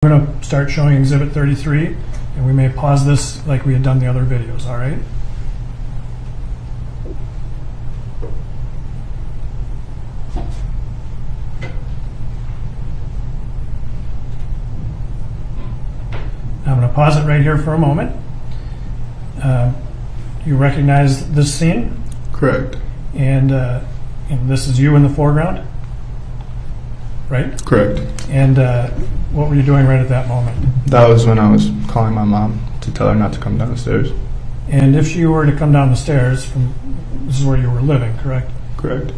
I'm going to start showing Exhibit 33, and we may pause this like we had done the other videos, all right? I'm going to pause it right here for a moment. You recognize this scene? Correct. And this is you in the foreground, right? Correct. And what were you doing right at that moment? That was when I was calling my mom to tell her not to come down the stairs. And if she were to come down the stairs, this is where you were living, correct? Correct.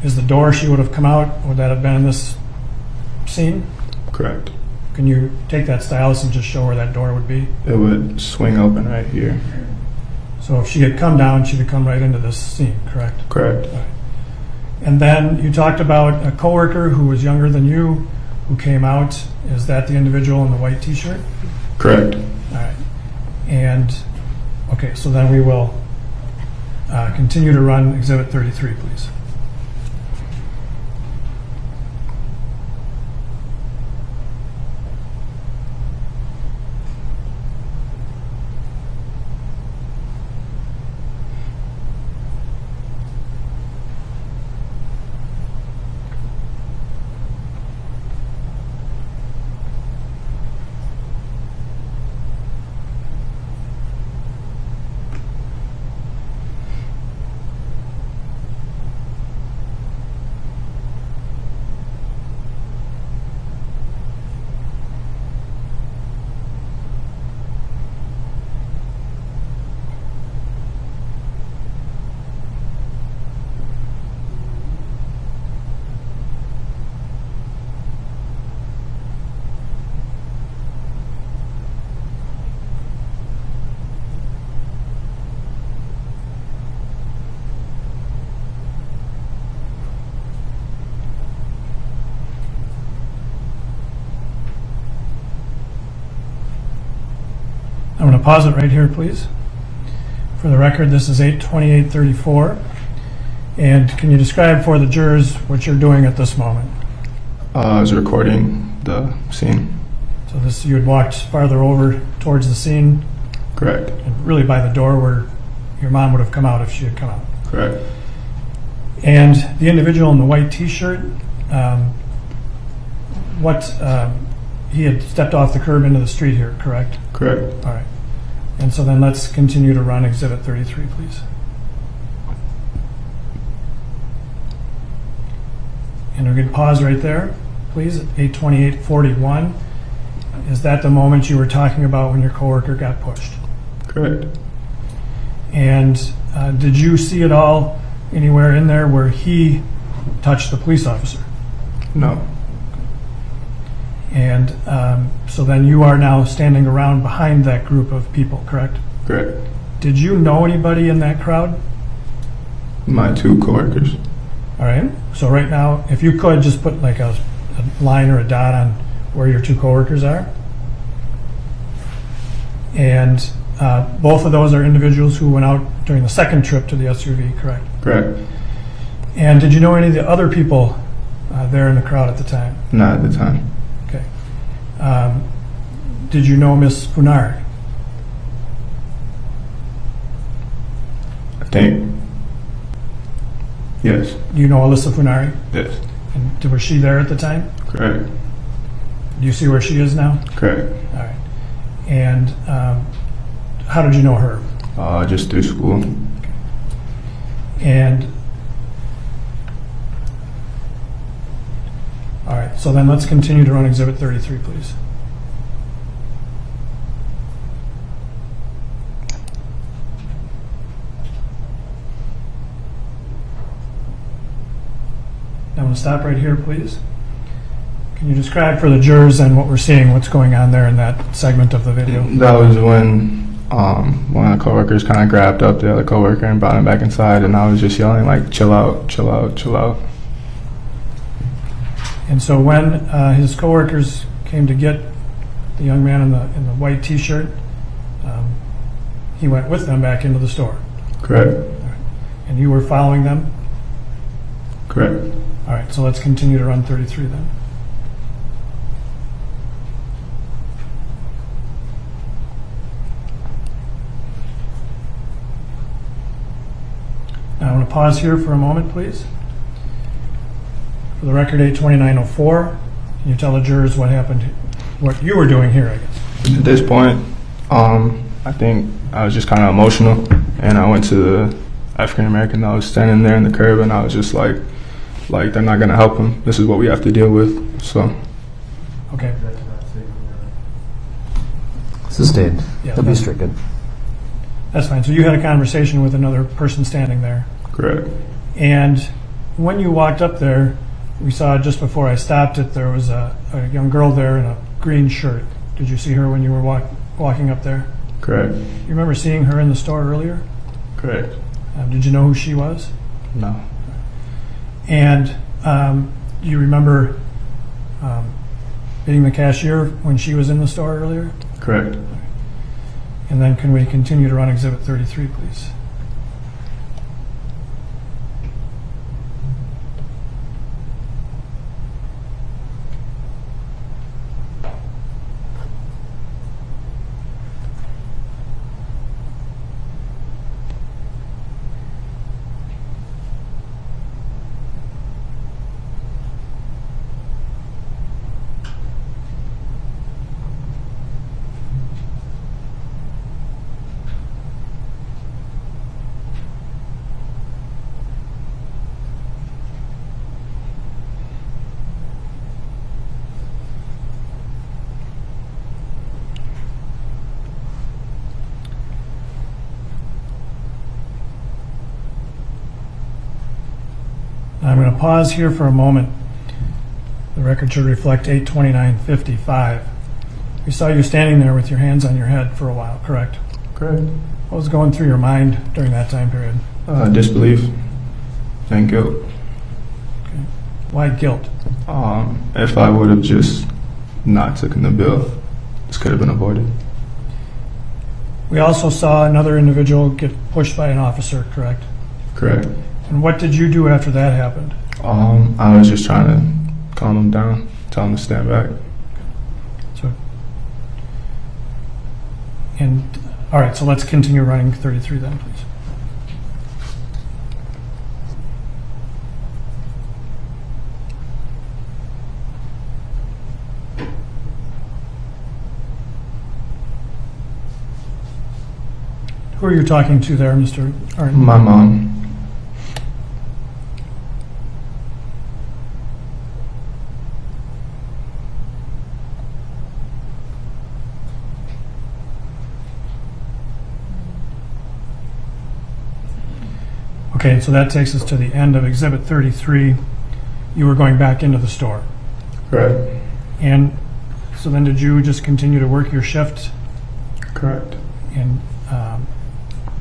Is the door she would have come out, would that have been in this scene? Correct. Can you take that stylus and just show where that door would be? It would swing open right here. So if she had come down, she'd have come right into this scene, correct? Correct. All right. And then you talked about a coworker who was younger than you who came out. Is that the individual in the white t-shirt? Correct. All right. And, okay, so then we will continue to run Exhibit 33, please. I'm going to pause it right here, please. For the record, this is 8/28/34. And can you describe for the jurors what you're doing at this moment? I was recording the scene. So this, you had walked farther over towards the scene, Correct. and really by the door where your mom would have come out if she had come out. Correct. And the individual in the white t-shirt, he had stepped off the curb into the street here, correct? Correct. All right. And so then let's continue to run Exhibit 33, please. And we're going to pause right there, please, at 8/28/41. Is that the moment you were talking about when your coworker got pushed? Correct. And did you see it all anywhere in there where he touched the police officer? No. And so then you are now standing around behind that group of people, correct? Correct. Did you know anybody in that crowd? My two coworkers. All right. So right now, if you could just put like a line or a dot on where your two coworkers are. And both of those are individuals who went out during the second trip to the SUV, correct? Correct. And did you know any of the other people there in the crowd at the time? Not at the time. Okay. Did you know Miss Funari? I think. Yes. Do you know Alyssa Funari? Yes. And was she there at the time? Correct. Do you see where she is now? Correct. All right. And how did you know her? Just through school. And all right, so then let's continue to run Exhibit 33, please. Now we'll stop right here, please. Can you describe for the jurors and what we're seeing, what's going on there in that segment of the video? That was when one of the coworkers kind of grabbed up the other coworker and brought him back inside, and I was just yelling like, "Chill out, chill out, chill out." And so when his coworkers came to get the young man in the white T-shirt, he went with them back into the store. Correct. And you were following them? Correct. All right, so let's continue to run 33 then. to pause here for a moment, please. For the record, 8:29:04. Can you tell the jurors what happened, what you were doing here, I guess? At this point, I think I was just kind of emotional, and I went to the African American that was standing there in the curb, and I was just like they're not gonna help him. This is what we have to deal with. So. Okay. Sustained. Yeah, He'll be stricken. That's fine. So you had a conversation with another person standing there. Correct. And when you walked up there, we saw just before I stopped it, there was a young girl there in a green shirt. Did you see her when you were walking up there? Correct. You remember seeing her in the store earlier? Correct. Did you know who she was? No. And do you remember being the cashier when she was in the store earlier? Correct. And then can we continue to run Exhibit 33, please? I'm going to pause here for a moment. The record should reflect 8:29:55. We saw you standing there with your hands on your head for a while, correct? Correct. What was going through your mind during that time period? Disbelief and guilt. Okay. Why guilt? If I would have just not taken the bill, this could have been avoided. We also saw another individual get pushed by an officer, correct? Correct. And what did you do after that happened? I was just trying to calm him down, tell him to stand back. So, and all right, so let's continue running 33 then, please. Who are you talking to there, Mr. Arndt? My mom. Okay, so that takes us to the end of Exhibit 33. You were going back into the store. Correct. And so then did you just continue to work your shift? Correct. And